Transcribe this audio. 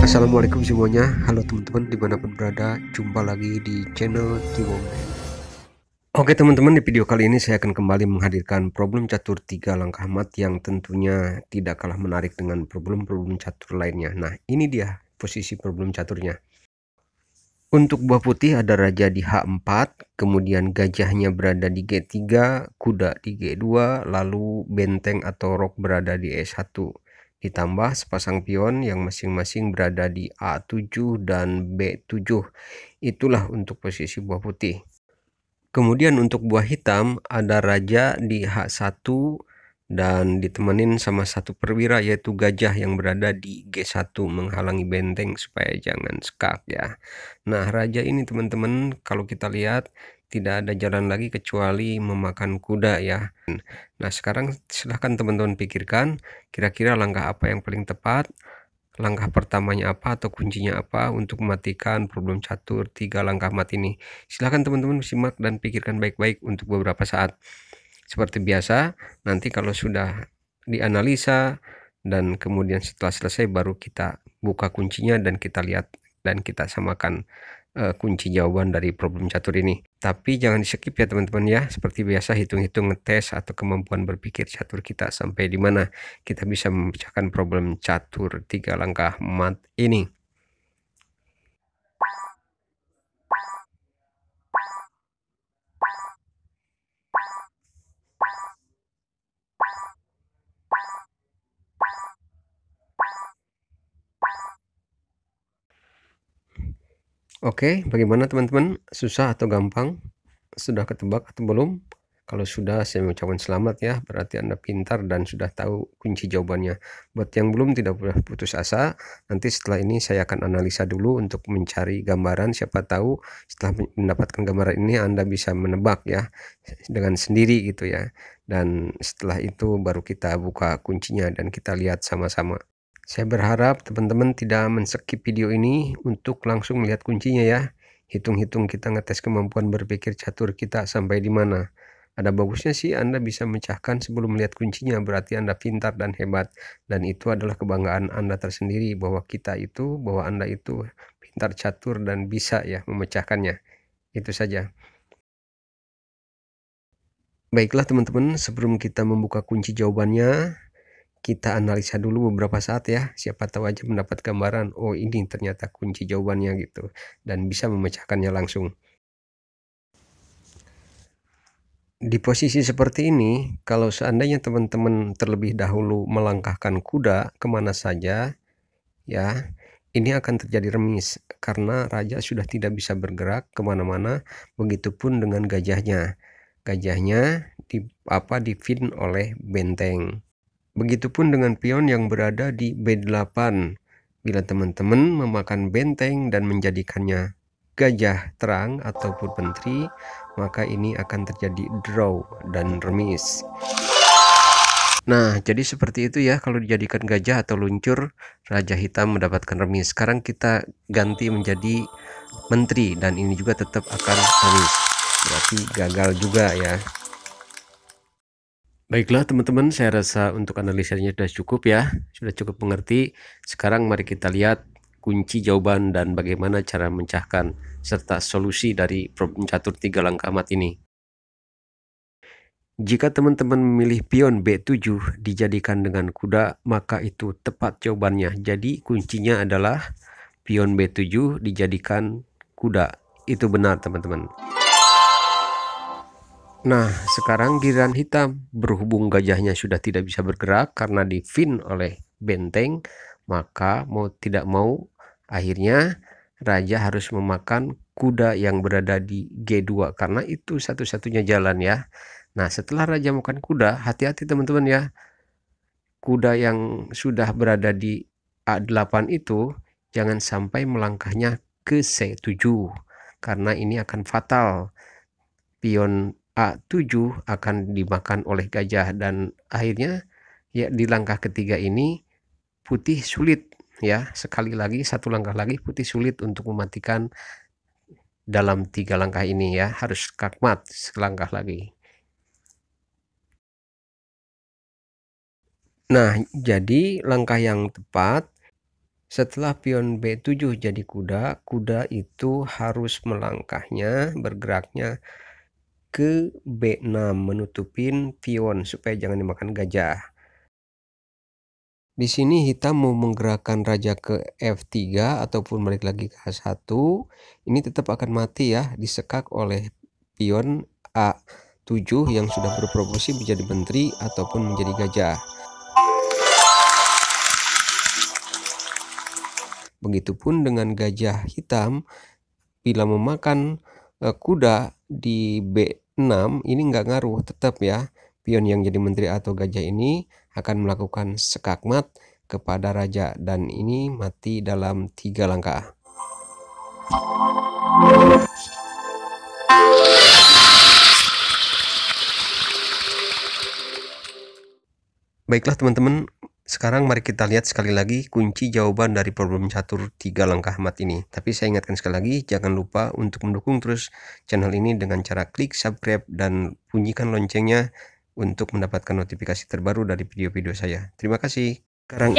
Assalamualaikum semuanya, halo teman-teman dimanapun berada, jumpa lagi di channel Kiwome. Oke teman-teman, di video kali ini saya akan kembali menghadirkan problem catur 3 langkah mat yang tentunya tidak kalah menarik dengan problem-problem catur lainnya. Nah, ini dia posisi problem caturnya. Untuk buah putih ada raja di H4, kemudian gajahnya berada di G3, kuda di G2, lalu benteng atau rok berada di E1. Ditambah sepasang pion yang masing-masing berada di A7 dan B7. Itulah untuk posisi buah putih. Kemudian untuk buah hitam ada raja di H1 dan ditemenin sama satu perwira yaitu gajah yang berada di G1 menghalangi benteng supaya jangan skak ya. Nah, raja ini teman-teman kalau kita lihat tidak ada jalan lagi kecuali memakan kuda ya. Nah, sekarang silahkan teman-teman pikirkan kira-kira langkah apa yang paling tepat. Langkah pertamanya apa atau kuncinya apa untuk mematikan problem catur 3 langkah mat ini. Silahkan teman-teman simak dan pikirkan baik-baik untuk beberapa saat. Seperti biasa, nanti kalau sudah dianalisa dan kemudian setelah selesai baru kita buka kuncinya dan kita lihat dan kita samakan kunci jawaban dari problem catur ini. Tapi jangan di skip ya teman-teman ya. Seperti biasa hitung-hitung ngetes atau kemampuan berpikir catur kita sampai di mana kita bisa memecahkan problem catur 3 langkah mat ini. Oke, bagaimana teman-teman? Susah atau gampang? Sudah ketebak atau belum? Kalau sudah, saya mengucapkan selamat ya, berarti Anda pintar dan sudah tahu kunci jawabannya. Buat yang belum, tidak boleh putus asa. Nanti setelah ini saya akan analisa dulu untuk mencari gambaran. Siapa tahu setelah mendapatkan gambaran ini Anda bisa menebak ya, dengan sendiri gitu ya. Dan setelah itu baru kita buka kuncinya dan kita lihat sama-sama. Saya berharap teman-teman tidak men-skip video ini untuk langsung melihat kuncinya ya. Hitung-hitung kita ngetes kemampuan berpikir catur kita sampai di mana. Ada bagusnya sih Anda bisa mecahkan sebelum melihat kuncinya, berarti Anda pintar dan hebat. Dan itu adalah kebanggaan Anda tersendiri bahwa Anda itu pintar catur dan bisa ya memecahkannya. Itu saja. Baiklah teman-teman, sebelum kita membuka kunci jawabannya, kita analisa dulu beberapa saat ya, siapa tahu aja mendapat gambaran, oh ini ternyata kunci jawabannya gitu, dan bisa memecahkannya langsung. Di posisi seperti ini, kalau seandainya teman-teman terlebih dahulu melangkahkan kuda kemana saja, ya, ini akan terjadi remis, karena raja sudah tidak bisa bergerak kemana-mana, begitupun dengan gajahnya. Gajahnya dipin oleh benteng. Begitupun dengan pion yang berada di B8. Bila teman-teman memakan benteng dan menjadikannya gajah terang ataupun menteri, maka ini akan terjadi draw dan remis. Nah, jadi seperti itu ya kalau dijadikan gajah atau luncur, raja hitam mendapatkan remis. Sekarang kita ganti menjadi menteri dan ini juga tetap akan remis. Berarti gagal juga ya. Baiklah teman-teman, saya rasa untuk analisanya sudah cukup ya, sudah cukup mengerti. Sekarang mari kita lihat kunci jawaban dan bagaimana cara mencahkan serta solusi dari problem catur 3 langkah mat ini. Jika teman-teman memilih pion B7 dijadikan dengan kuda, maka itu tepat jawabannya. Jadi kuncinya adalah pion B7 dijadikan kuda. Itu benar teman-teman. Nah, sekarang giliran hitam. Berhubung gajahnya sudah tidak bisa bergerak karena dipin oleh benteng, maka mau tidak mau akhirnya raja harus memakan kuda yang berada di G2 karena itu satu-satunya jalan ya. Nah, setelah raja makan kuda, hati-hati teman-teman ya. Kuda yang sudah berada di A8 itu jangan sampai melangkahnya ke C7 karena ini akan fatal. Pion A7 akan dimakan oleh gajah dan akhirnya ya di langkah ketiga ini putih sulit ya, sekali lagi satu langkah lagi putih sulit untuk mematikan dalam 3 langkah ini ya, harus skakmat selangkah lagi. Nah, jadi langkah yang tepat Setelah pion B7 jadi kuda, kuda itu harus melangkahnya, bergeraknya ke B6, menutupin pion supaya jangan dimakan gajah. Di sini hitam mau menggerakkan raja ke F3 ataupun balik lagi ke H1, ini tetap akan mati ya, disekak oleh pion A7 yang sudah berproporsi menjadi menteri ataupun menjadi gajah. Begitupun dengan gajah hitam, bila memakan kuda di B6 ini nggak ngaruh, tetap ya pion yang jadi menteri atau gajah ini akan melakukan sekakmat kepada raja dan ini mati dalam 3 langkah. Baiklah teman-teman, sekarang mari kita lihat sekali lagi kunci jawaban dari problem catur 3 langkah mat ini. Tapi saya ingatkan sekali lagi, jangan lupa untuk mendukung terus channel ini dengan cara klik subscribe dan bunyikan loncengnya untuk mendapatkan notifikasi terbaru dari video-video saya. Terima kasih. Sekarang